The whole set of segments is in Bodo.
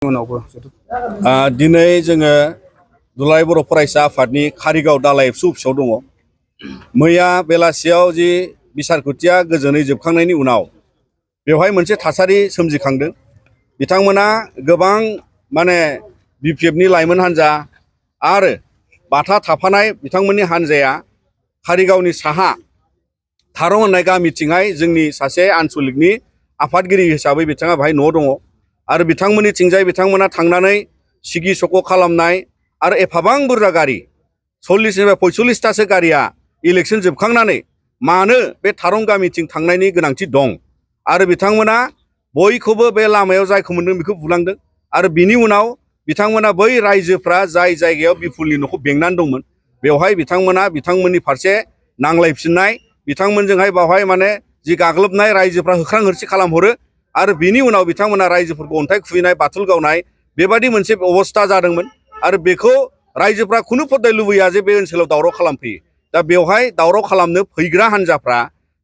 दिनै जोङो दुलाराय बर' फरायसा आफादनि कारिगाव दालाइ एबसु अफिसाव दङ। मैया बेलासियाव जि बिसारख'थिया गोजोनै जोबखांनायनि उनाव बेवहाय मोनसे थासारि सोमजिखांदों। बिथांमोना गोबां बिपिएफनि लाइमोन हान्जा आरो बाथा थाफानाय बिथांमोननि हान्जाया कारिगावनि साहा थारं होननाय गामिथिंहाय जोंनि सासे आन्सलिकनि आफादगिरि हिसाबै बिथाङा बेहाय न' दङ आरो बिथांमोननिथिंजाय बिथांमोना थांनानै सिगि सख' खालामनाय आरो एफाबां बुरजा गारि 40निफ्राय 45थासो गारिया इलेक्सन जोबखांनानै मानो बे थारं गामिथिं थांनायनि गोनांथि दं आरो बिथांमोना बयखौबो बे लामायाव जायखौ मोन्दों बेखौ बुलांदों आरो बिनि उनाव बिथांमोना बै रायजोफ्रा जाय जायगायाव बिपुलनि न'खौ बेंनानै दंमोन बेवहाय बिथांमोना बिथांमोननि फारसे नांलायफिननाय बिथांमोनजोंहाय बावहाय जि गाग्लोबनाय रायजोफ्रा होख्रां होरसि खालामहरो आरो बिनि उनाव बिथांमोना रायजोफोरखौ अन्थाइ खुबैनाय बाथुल गावनाय बेबादि मोनसे अबस्था जादोंमोन आरो बेखौ रायजोफ्रा खुनु फद्दाय लुबैया जे बे ओनसोलाव दावराव खालामफैयो। दा बेवहाय दावराव खालामनो फैग्रा हान्जाफ्रा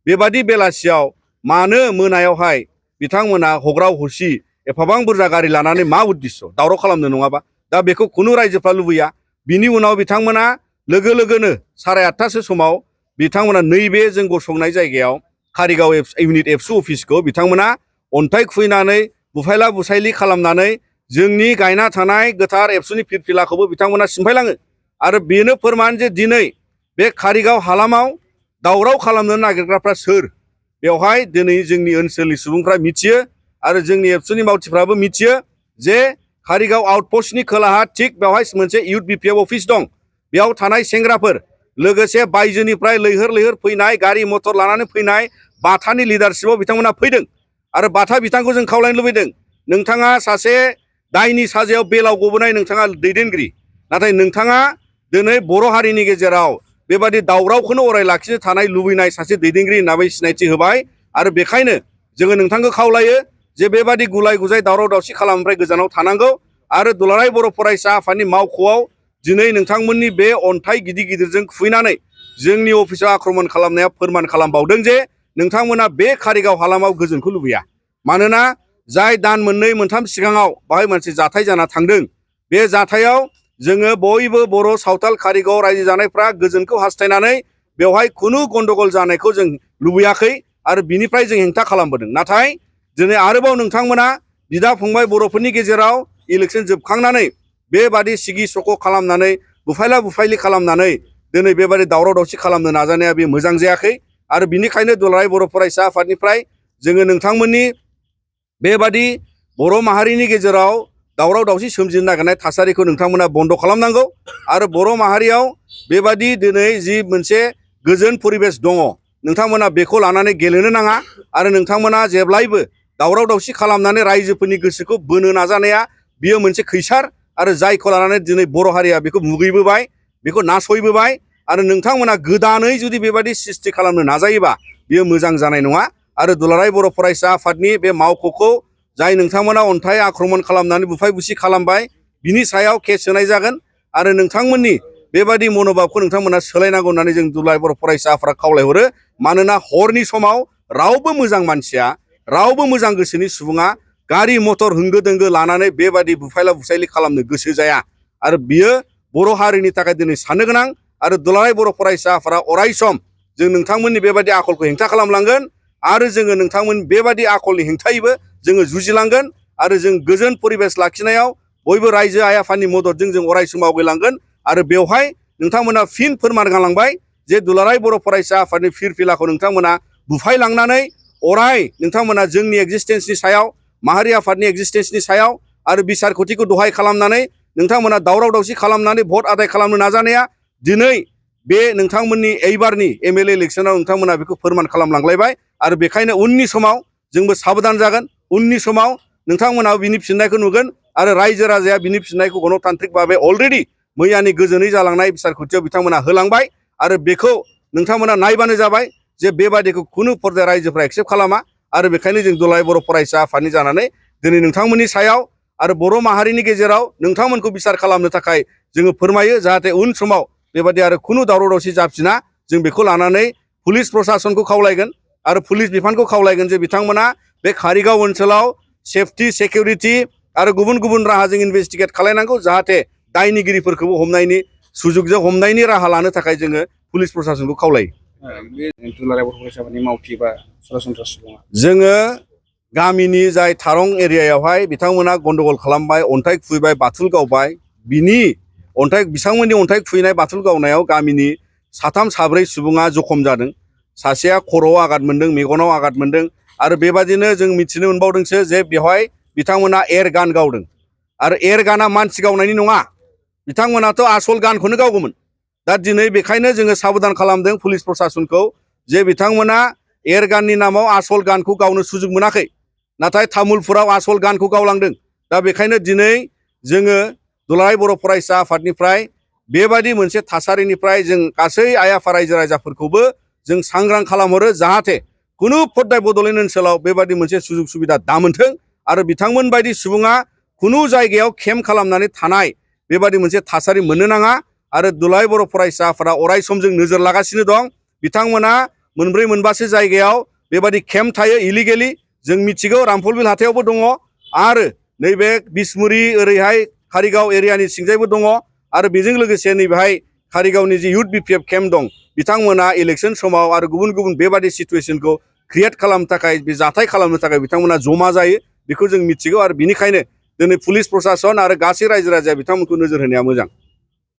बेबादि बेलासियाव मानो मोनायावहाय बिथांमोना हग्राव हरसि एफाबां बुरजा गारि लानानै मा उद्देश्य दावराव खालामनो नङाबा दा बेखौ खुनु रायजोफ्रा लुबैया। बिनि उनाव बिथांमोना लोगो लोगोनो 8:30 समाव बिथांमोना नैबे जों गसंनाय जायगायाव कारिगाव इउनिट एबसु अफिसखौ बिथांमोना अन्थाइ खुबैनानै बुफायला बुसायलि खालामनानै जोंनि गायना थानाय गोथार एबसुनि फिरफिलाखौबो बिथांमोना सिमफायलाङो आरो बेनो फोरमान जे दिनै बे कारिगाव हालामाव दावराव खालामनो नागिरग्राफ्रा सोर बेवहाय दिनै जोंनि ओनसोलनि सुबुंफ्रा मिथियो आरो जोंनि एबसुनि मावथिफ्राबो मिथियो जे कारिगाव आउटपस्टनि खोलाहा थिग बेवहाय मोनसे इउथ बिपिएफ अफिस दं। बेयाव थानाय सेंग्राफोर लोगोसे बायजोनिफ्राय लैहोर लैहोर फैनाय गारि मटर लानानै फैनाय बाथानि लिडारशिपआव बिथांमोना फैदों आरो बाथा बिथांखौ जों खावलायनो लुबैदों नोंथाङा सासे दायनि साजायाव बेलाव गबोनाय नोंथाङा दैदेनगिरि नाथाय नोंथाङा दिनै बर' हारिनि गेजेराव बेबादि दावरावखौनो अराय लाखिनो थानाय लुबैनाय सासे दैदेनगिरि होननानै सिनायथि होबाय आरो बेखायनो जोङो नोंथांखौ खावलायो जे बेबादि गुलाय गुजाय दावराव दावसि खालामनिफ्राय गोजानाव थानांगौ आरो दुलाराय बर' फरायसा आफादनि मावख'आव दिनै नोंथांमोननि बे अन्थाइ गिदिर गिदिरजों खुबैनानै जोंनि अफिसाव आक्रमण खालामनाया फोरमान खालामबावदों जे नोंथांमोना बे कारिगाव हालामाव गोजोनखौ लुबैया। मानोना जाय दान मोननै मोनथाम सिगाङाव बाहाय मोनसे जाथाय जाना थांदों बे जाथायाव जोङो बयबो बर' सावथाल कारिगाव रायजो जानायफ्रा गोजोनखौ हास्थायनानै बेवहाय खुनु गन्डगल जानायखौ जों लुबैयाखै आरो बिनिफ्राय जों हेंथा खालामबोदों। नाथाय दिनै आरोबाव नोंथांमोना बिदा फंबाय बर'फोरनि गेजेराव इलेक्सन जोबखांनानै बेबादि सिगि सख' खालामनानै बुफायला बुफायलि खालामनानै दिनै बेबादि दावराव दावसि खालामनो नाजानाया बे मोजां जायाखै आरो बिनिखायनो दुलाराय बर' फरायसा आफादनिफ्राय जोङो नोंथांमोननि बेबादि बर' माहारिनि गेजेराव दावराव दावसि सोमजिनो नागिरनाय थासारिखौ नोंथांमोना बन्द' खालामनांगौ आरो बर' माहारियाव बेबादि दिनै जि मोनसे गोजोन परिबेस दङ नोंथांमोना बेखौ लानानै गेलेनो नाङा आरो नोंथांमोना जेब्लायबो दावराव दावसि खालामनानै रायजोफोरनि गोसोखौ बोनो नाजानाया बियो मोनसे खैसार आरो जायखौ लानानै दिनै बर' हारिया बेखौ मुगैबोबाय बेखौ नासयबोबाय आरो नोंथांमोना गोदानै जुदि बेबादि सृष्टि खालामनो नाजायोबा बियो मोजां जानाय नङा आरो दुलाराय बर' फरायसा आफादनि बे मावख'खौ जाय नोंथांमोना अन्थाइ आक्रमण खालामनानै बुफाय बुसि खालामबाय बिनि सायाव केस होनाय जागोन आरो नोंथांमोननि बेबादि मनोभाबखौ नोंथांमोना सोलायनांगौ होननानै जों दुलाराय बर' फरायसा आफादआ खावलायहरो। मानोना हरनि समाव रावबो मोजां मानसिया रावबो मोजां गोसोनि सुबुङा गारि मटर होंगो दोंगो लानानै बेबादि बुफायला बुसायलि खालामनो गोसो जाया आरो बियो बर' हारिनि थाखाय दिनै साननो गोनां आरो दुलाराय बर' फरायसा आफादआ अराय सम जों नोंथांमोननि बेबादि आखलखौ हेंथा खालामलांगोन आरो जोङो नोंथांमोन बेबादि आखलनि हेंथायैबो जोङो जुजिलांगोन आरो जों गोजोन परिबेस लाखिनायाव बयबो रायजो आइ आफादनि मददजों जों अराय सम आवगायलांगोन आरो बेवहाय नोंथांमोना फिन फोरमान गालांबाय जे दुलाराय बर' फरायसा आफादनि फिरफिलाखौ नोंथांमोना बुफायलांनानै अराय नोंथांमोना जोंनि एक्जिस्टेन्सनि सायाव माहारि आफादनि एक्जिस्टेन्सनि सायाव आरो बिसारख'थिखौ दहाय खालामनानै नोंथांमोना दावराव दावसि खालामनानै भट आदाय खालामनो नाजानाया दिनै बे नोंथांमोननि एइबारनि एमएलए इलेक्सनाव नोंथांमोना बेखौ फोरमान खालामलांलायबाय आरो बेखायनो उननि समाव जोंबो साबधान जागोन उननि समाव नोंथांमोना बिनि फिननायखौ नुगोन आरो रायजो राजाया बिनि फिननायखौ गणतान्त्रिक भाबै अलरेडि मैयानि गोजोनै जालांनाय बिसारख'थियाव बिथांमोना होलांबाय आरो बेखौ नोंथांमोना नायबानो जाबाय जे बेबादिखौ खुनु फर्दाय रायजोफ्रा एक्सेप्ट खालामा आरो बेखायनो जों दुलाराय बर' फरायसा आफादनि जानानै दिनै नोंथांमोननि सायाव आरो बर' माहारिनि गेजेराव नोंथांमोनखौ बिसार खालामनो थाखाय जोङो फोरमायो जाहाथे उन समाव बेबादि आरो खुनु दावराव दावसि जाफिना जों बेखौ लानानै पुलिस प्रसासनखौ खावलायगोन आरो पुलिस बिफानखौ खावलायगोन जे बिथांमोना बे कारिगाव ओनसोलाव सेफटि सिकिउरिटि आरो गुबुन गुबुन राहाजों इनभेस्टिगेट खालायनांगौ जाहाथे दायनिगिरिफोरखौबो हमनायनि सुजुगजों हमनायनि राहा लानो थाखाय जोङो पुलिस प्रसासनखौ खावलायो। बे दुलाराय बर' फरायसा आफादनि मावथि बा सरासनस्रा सुबुङा जोङो गामिनि जाय थारं एरियायावहाय बिथांमोना गन्डगल खालामबाय, अन्थाइ खुबैबाय, बाथुल गावबाय, बिथांमोननि अन्थाइ खुबैनाय बाथुल गावनायाव गामिनि साथाम साब्रै सुबुङा जखम जादों। सासेया खर'आव आघात मोनदों, मेगनाव आघात मोनदों आरो बेबादिनो जों मिथिनो मोनबावदोंसो जे बेवहाय बिथांमोना एयार गान गावदों आरो एयार गाना मानसि गावनायनि नङा, बिथांमोनाथ' आसल गानखौनो गावगौमोन। दा दिनै बेखायनो जोङो साबधान खालामदों पुलिस प्रसासनखौ जे बिथांमोना एयार गाननि नामाव आसल गानखौ गावनो सुजुग मोनाखै, नाथाय तामुलपुराव आसल गानखौ गावलांदों। दा बेखायनो दिनै जोङो दुलाराय बर' फरायसा आफादनिफ्राय बेबायदि मोनसे थासारिनिफ्राय जों गासै आइ आफा रायजो राजाफोरखौबो जों सांग्रां खालामहरो जाहाथे खुनु फद्दाय बड'लेण्ड ओनसोलाव बेबायदि मोनसे सुजुग सुबिदा दामोनथों आरो बिथांमोन बायदि सुबुङा खुनु जायगायाव केम्प खालामनानै थानाय बेबायदि मोनसे थासारि मोननो नाङा। आरो दुलाराय बर' फरायसा आफादा अराय सम जों नोजोर लागासिनो दं। बिथांमोना मोनब्रै मोनबासो जायगायाव बेबायदि केम्प थायो इलिगेलि, जों मिथिगौ रामफलबिल हाथायावबो दङ आरो नैबे बिसमुरि ओरैहाय कारिगाव एरियानि सिंजायबो दङ आरो बेजों लोगोसे नैबेहाय कारिगावनि जि इउथ बिपिएफ केम्प दं, बिथांमोना इलेक्सन समाव आरो गुबुन गुबुन बेबादि सिचुवेसनखौ क्रियेट खालामनो थाखाय, बे जाथाय खालामनो थाखाय बिथांमोना जमा जायो, बेखौ जों मिथिगौ। आरो बिनिखायनो दिनै पुलिस प्रसासन आरो गासै रायजो राजाया बिथांमोनखौ नोजोर होनाया मोजां।